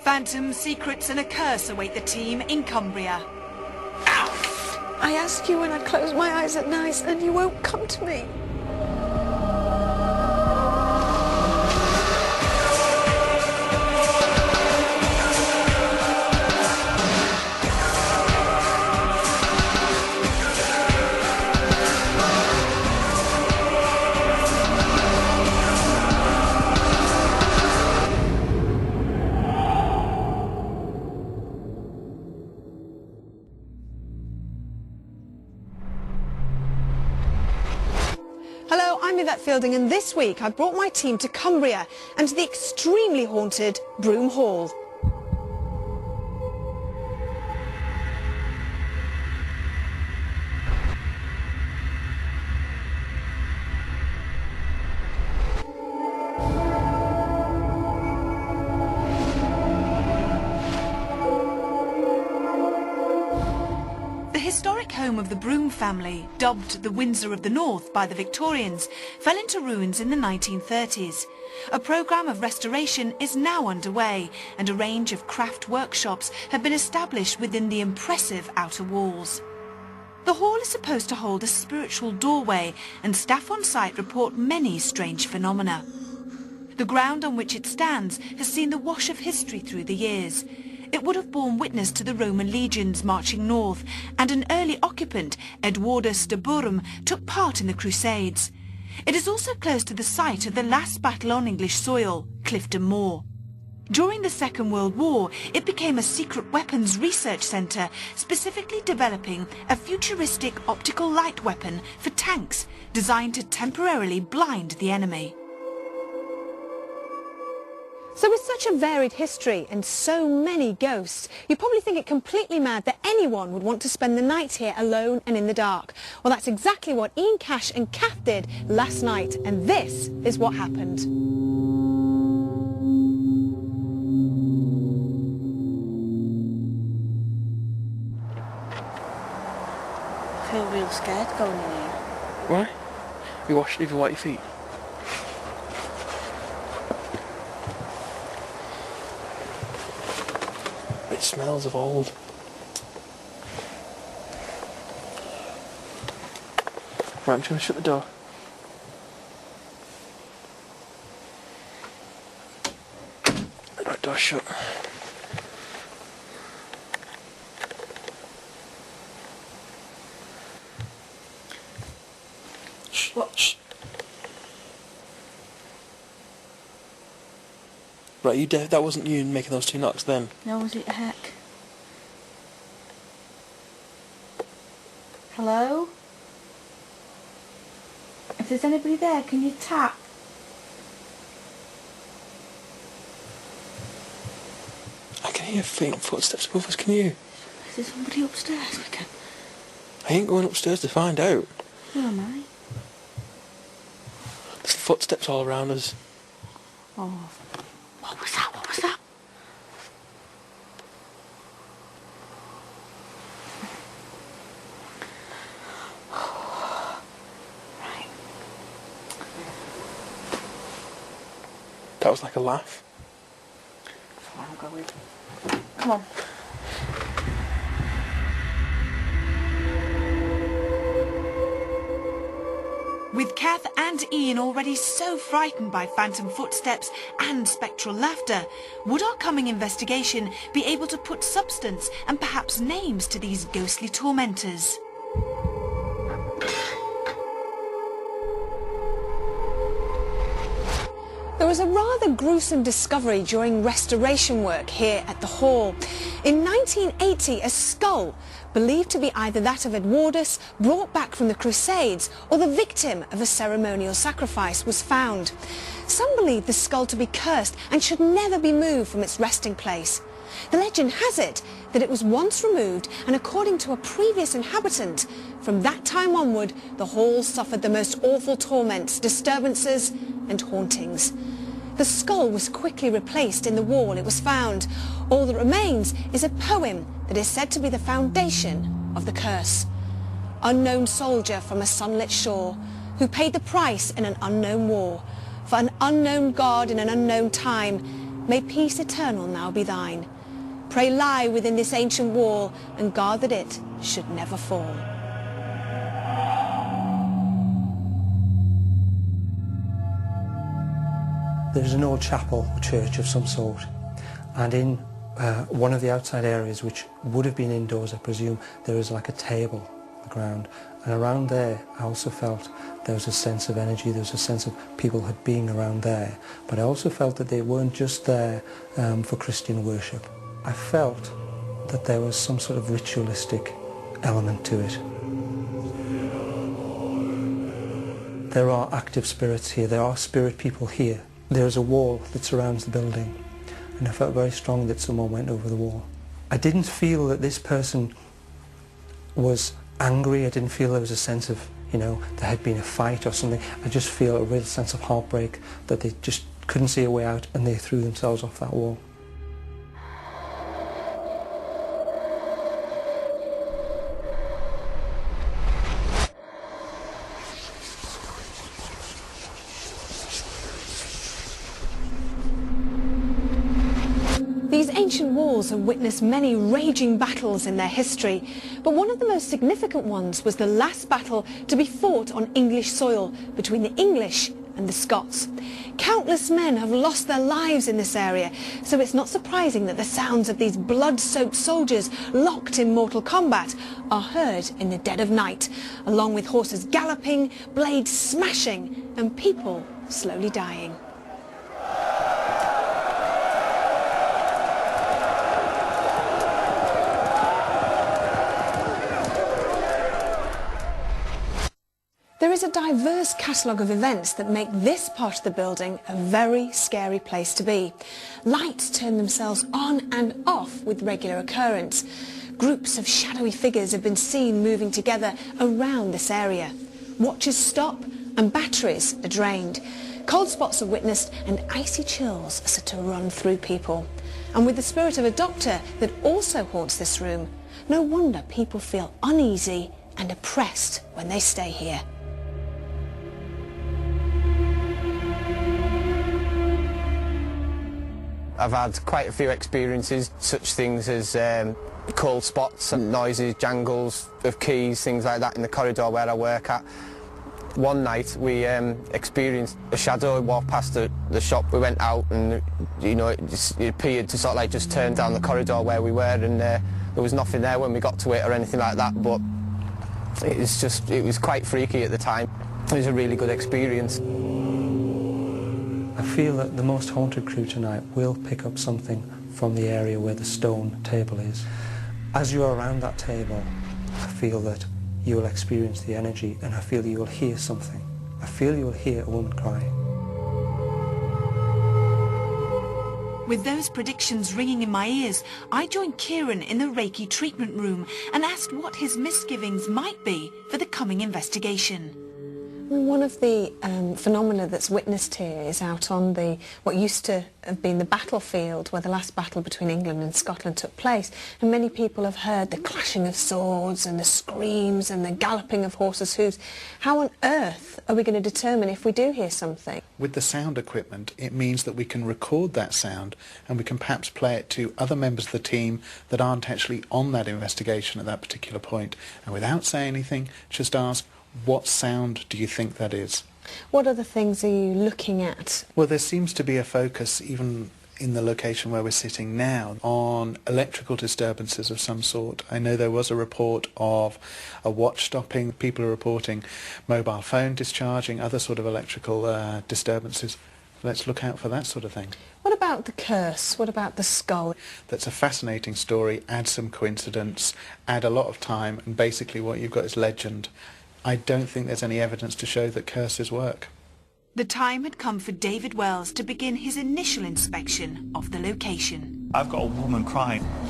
Phantom secrets and a curse await the team in Cumbria. I ask you when I close my eyes at night and you won't come to me. Hello, I'm Yvette Fielding, and this week I brought my team to Cumbria and to the extremely haunted Brougham Hall. The historic home of the Brougham family, dubbed the Windsor of the North by the Victorians, fell into ruins in the 1930s. A programme of restoration is now underway, and a range of craft workshops have been established within the impressive outer walls. The hall is supposed to hold a spiritual doorway, and staff on site report many strange phenomena. The ground on which it stands has seen the wash of history through the years. It would have borne witness to the Roman legions marching north, and an early occupant, Edwardus de Brougham, took part in the Crusades. It is also close to the site of the last battle on English soil, Clifton Moor. During the Second World War, it became a secret weapons research centre, specifically developing a futuristic optical light weapon for tanks, designed to temporarily blind the enemy. So with such a varied history and so many ghosts, you probably think it completely mad that anyone would want to spend the night here alone and in the dark. Well, that's exactly what Ian, Cash and Kath did last night, and this is what happened. I feel real scared going in here. Why? You wash your white feet. It smells of old. Right, I'm just going to shut the door. Right, door shut. Shh. What? Shh. Right, you that wasn't you making those two knocks then? No, was it a heck? Hello? If there's anybody there, can you tap? I can hear faint footsteps above us, can you? Is there somebody upstairs? I ain't going upstairs to find out. Who am I? There's footsteps all around us. Oh. What was that? What was that? Right. That was like a laugh. That's where I'm going. Come on. With Kath and Ian already so frightened by phantom footsteps and spectral laughter, would our coming investigation be able to put substance and perhaps names to these ghostly tormentors? There was a rather gruesome discovery during restoration work here at the Hall. In 1980, a skull, believed to be either that of Edwardus, brought back from the Crusades, or the victim of a ceremonial sacrifice, was found. Some believe the skull to be cursed and should never be moved from its resting place. The legend has it that it was once removed, and according to a previous inhabitant, from that time onward, the hall suffered the most awful torments, disturbances and hauntings. The skull was quickly replaced in the wall it was found. All that remains is a poem that is said to be the foundation of the curse. Unknown soldier from a sunlit shore, who paid the price in an unknown war, for an unknown god in an unknown time, may peace eternal now be thine. Pray lie within this ancient wall, and guard that it should never fall. There's an old chapel or church of some sort, and in one of the outside areas, which would have been indoors I presume, there was like a table on the ground, and around there I also felt there was a sense of energy, there was a sense of people had been around there, but I also felt that they weren't just there for Christian worship. I felt that there was some sort of ritualistic element to it. There are active spirits here, there are spirit people here. There's a wall that surrounds the building, and I felt very strong that someone went over the wall. I didn't feel that this person was angry, I didn't feel there was a sense of, you know, there had been a fight or something. I just feel a real sense of heartbreak that they just couldn't see a way out and they threw themselves off that wall. These ancient walls have witnessed many raging battles in their history, but one of the most significant ones was the last battle to be fought on English soil between the English and the Scots. Countless men have lost their lives in this area, so it's not surprising that the sounds of these blood-soaked soldiers locked in mortal combat are heard in the dead of night, along with horses galloping, blades smashing, and people slowly dying. There is a diverse catalogue of events that make this part of the building a very scary place to be. Lights turn themselves on and off with regular occurrence. Groups of shadowy figures have been seen moving together around this area. Watches stop and batteries are drained. Cold spots are witnessed and icy chills are said to run through people. And with the spirit of a doctor that also haunts this room, no wonder people feel uneasy and oppressed when they stay here. I've had quite a few experiences, such things as cold spots and noises, jangles of keys, things like that in the corridor where I work at. One night we experienced a shadow walk past the shop. We went out and, you know, it appeared to sort of like just turn down the corridor where we were, and there was nothing there when we got to it or anything like that, but it was quite freaky at the time. It was a really good experience. I feel that the most haunted crew tonight will pick up something from the area where the stone table is. As you're around that table, I feel that you will experience the energy, and I feel you will hear something. I feel you will hear a woman cry. With those predictions ringing in my ears, I joined Kieran in the Reiki treatment room and asked what his misgivings might be for the coming investigation. One of the phenomena that's witnessed here is out on what used to have been the battlefield where the last battle between England and Scotland took place, and many people have heard the clashing of swords and the screams and the galloping of horses' hooves. How on earth are we going to determine if we do hear something? With the sound equipment, it means that we can record that sound and we can perhaps play it to other members of the team that aren't actually on that investigation at that particular point, and without saying anything, just ask, what sound do you think that is? What other things are you looking at? Well, there seems to be a focus, even in the location where we're sitting now, on electrical disturbances of some sort. I know there was a report of a watch stopping. People are reporting mobile phone discharging, other sort of electrical disturbances. Let's look out for that sort of thing. What about the curse? What about the skull? That's a fascinating story. Add some coincidence, add a lot of time, and basically what you've got is legend. I don't think there's any evidence to show that curses work. The time had come for David Wells to begin his initial inspection of the location. I've got a woman crying.